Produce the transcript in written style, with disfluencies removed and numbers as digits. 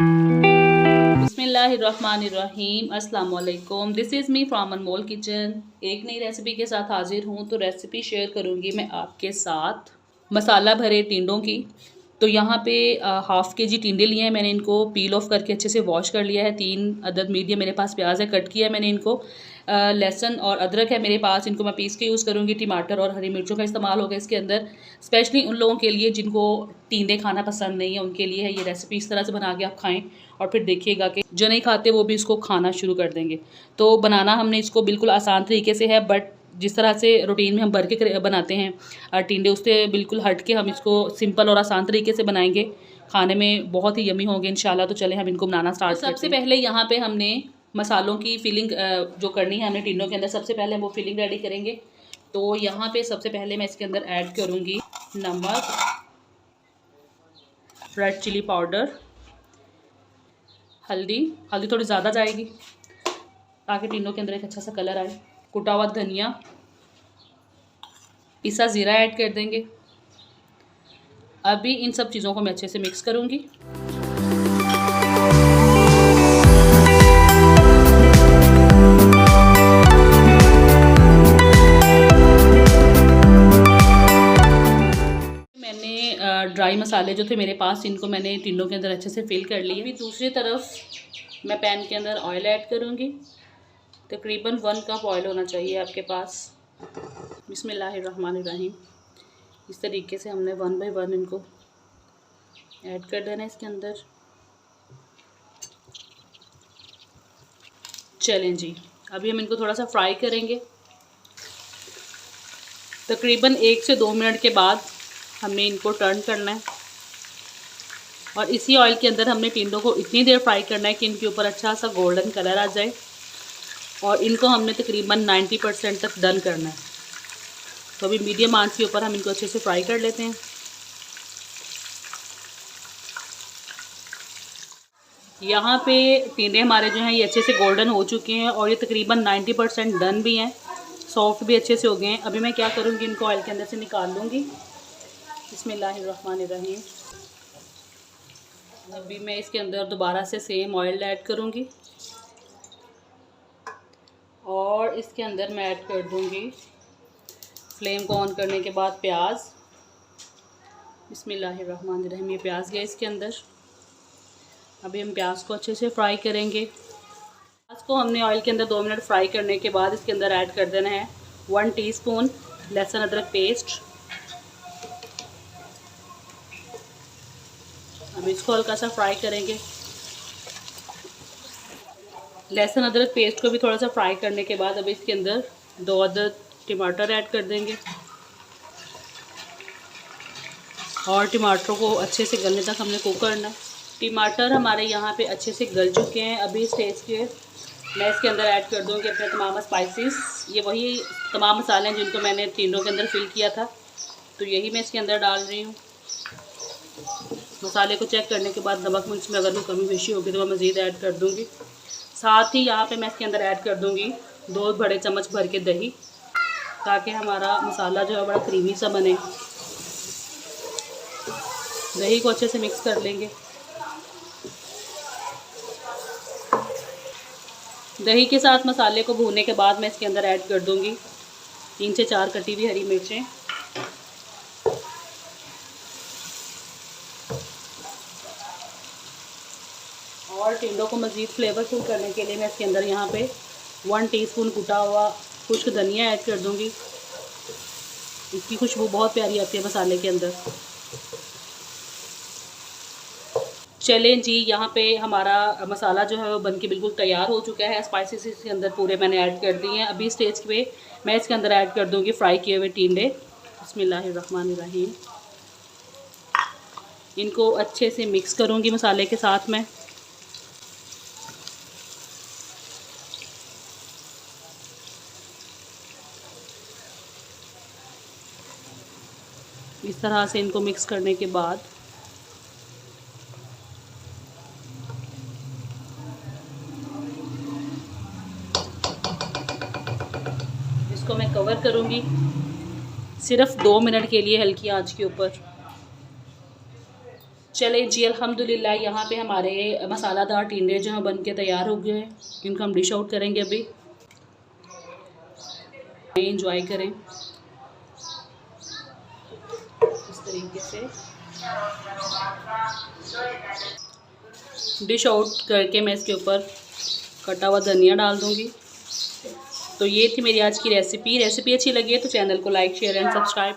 बिस्मिल्लाहिर्रहमानिर्रहीम। अस्सलाम वालेकुम। This is me from Anmol kitchen. एक नई रेसिपी के साथ हाजिर हूँ। तो रेसिपी शेयर करूँगी मैं आपके साथ मसाला भरे टिंडों की। तो यहाँ पे हाफ़ के जी टिंडे लिए हैं मैंने। इनको पील ऑफ करके अच्छे से वॉश कर लिया है। 3 अदद मीडियम मेरे पास प्याज है, कट किया है मैंने इनको। लहसुन और अदरक है मेरे पास, इनको मैं पीस के यूज़ करूँगी। टमाटर और हरी मिर्चों का इस्तेमाल होगा इसके अंदर। स्पेशली उन लोगों के लिए जिनको टिंडे खाना पसंद नहीं है, उनके लिए है ये रेसिपी। इस तरह से बना के आप खाएं और फिर देखिएगा कि जो नहीं खाते वो भी इसको खाना शुरू कर देंगे। तो बनाना हमने इसको बिल्कुल आसान तरीके से है, बट जिस तरह से रूटीन में हम भर के बनाते हैं टिंडे, उससे बिल्कुल हट के हम इसको सिंपल और आसान तरीके से बनाएंगे। खाने में बहुत ही यमी होंगे इंशाल्लाह। तो चले हम इनको बनाना स्टार्ट करते हैं। सबसे पहले यहाँ पे हमने मसालों की फिलिंग जो करनी है हमने टिंडों के अंदर, सबसे पहले हम वो फिलिंग रेडी करेंगे। तो यहाँ पे सबसे पहले मैं इसके अंदर ऐड करूँगी नमक, रेड चिली पाउडर, हल्दी थोड़ी ज़्यादा जाएगी ताकि टिंडों के अंदर एक अच्छा सा कलर आए। कुटा हुआ धनिया, पिसा ज़ीरा ऐड कर देंगे। अभी इन सब चीज़ों को मैं अच्छे से मिक्स करूँगी। मैंने ड्राई मसाले जो थे मेरे पास, इनको मैंने टिंडों के अंदर अच्छे से फिल कर लिए। अभी दूसरी तरफ मैं पैन के अंदर ऑयल ऐड करूँगी। तकरीबन 1 कप ऑयल होना चाहिए आपके पास। बिस्मिल्लाहिर्रहमानिर्रहीम। इस तरीके से हमने 1 बाय 1 इनको ऐड कर देना है इसके अंदर। चलें जी, अभी हम इनको थोड़ा सा फ्राई करेंगे। तकरीबन 1 से 2 मिनट के बाद हमने इनको टर्न करना है और इसी ऑयल के अंदर हमने टिंडों को इतनी देर फ्राई करना है कि इनके ऊपर अच्छा सा गोल्डन कलर आ जाए। और इनको हमने तकरीबन 90% तक डन करना है। तो अभी मीडियम आंच के ऊपर हम इनको अच्छे से फ्राई कर लेते हैं। यहाँ पे टिंडे हमारे जो हैं ये अच्छे से गोल्डन हो चुके हैं और ये तकरीबन 90% डन भी हैं, सॉफ्ट भी अच्छे से हो गए हैं। अभी मैं क्या करूँगी, इनको ऑयल के अंदर से निकाल लूँगी। बिस्मिल्लाहिर्रहमानिर्रहीम। अभी मैं इसके अंदर दोबारा से सेम ऑयल ऐड करूँगी और इसके अंदर मैं ऐड कर दूँगी, फ्लेम को ऑन करने के बाद, प्याज। बिस्मिल्लाहिर्रहमानिर्रहीम। ये प्याज गया इसके अंदर। अभी हम प्याज को अच्छे से फ्राई करेंगे। प्याज को हमने ऑयल के अंदर 2 मिनट फ्राई करने के बाद इसके अंदर ऐड कर देना है 1 टीस्पून लहसुन अदरक पेस्ट। अब इसको हल्का सा फ्राई करेंगे। लहसुन अदरक पेस्ट को भी थोड़ा सा फ्राई करने के बाद अब इसके अंदर 2 अदद टमाटर ऐड कर देंगे और टमाटरों को अच्छे से गलने तक हमने कुक करना है। टमाटर हमारे यहाँ पे अच्छे से गल चुके हैं। अभी इस स्टेज के मैं इसके अंदर ऐड कर दूँगी अपने तमाम स्पाइसेस। ये वही तमाम मसाले हैं जिनको मैंने टिंडों के अंदर फिल किया था, तो यही मैं इसके अंदर डाल रही हूँ। मसाले को चेक करने के बाद नमक मिर्च में अगर कोई कमी पेशी होगी तो मैं मज़ीद ऐड कर दूँगी। साथ ही यहाँ पे मैं इसके अंदर ऐड कर दूँगी 2 बड़े चम्मच भर के दही, ताकि हमारा मसाला जो है बड़ा क्रीमी सा बने। दही को अच्छे से मिक्स कर लेंगे। दही के साथ मसाले को भूनने के बाद मैं इसके अंदर ऐड कर दूँगी 3 से 4 कटी हुई हरी मिर्चें और टिंडों को मज़ीद फ्लेवरफुल करने के लिए मैं इसके अंदर यहाँ पे 1 टीस्पून कुटा हुआ खुश्क धनिया ऐड कर दूँगी। इसकी खुशबू बहुत प्यारी आती है मसाले के अंदर। चलें जी, यहाँ पे हमारा मसाला जो है वो बनके बिल्कुल तैयार हो चुका है। स्पाइसेस इसके अंदर पूरे मैंने ऐड कर दिए हैं। अभी स्टेज पे मैं इसके अंदर ऐड कर दूँगी फ्राई किए हुए टिंडे। बिस्मिल्लाहिर्रहमानिर्रहीम। इनको अच्छे से मिक्स करूँगी मसाले के साथ में। इस तरह से इनको मिक्स करने के बाद इसको मैं कवर करूँगी सिर्फ 2 मिनट के लिए हल्की आंच के ऊपर। चलें जी, अल्हम्दुलिल्लाह यहाँ पे हमारे मसालादार टिंडे जो हैं बन के तैयार हो गए हैं। इनको हम डिश आउट करेंगे अभी। एंजॉय करें इस तरीके से। डिश आउट करके मैं इसके ऊपर कटा हुआ धनिया डाल दूँगी। तो ये थी मेरी आज की रेसिपी। रेसिपी अच्छी लगी है तो चैनल को लाइक, शेयर एंड सब्सक्राइब।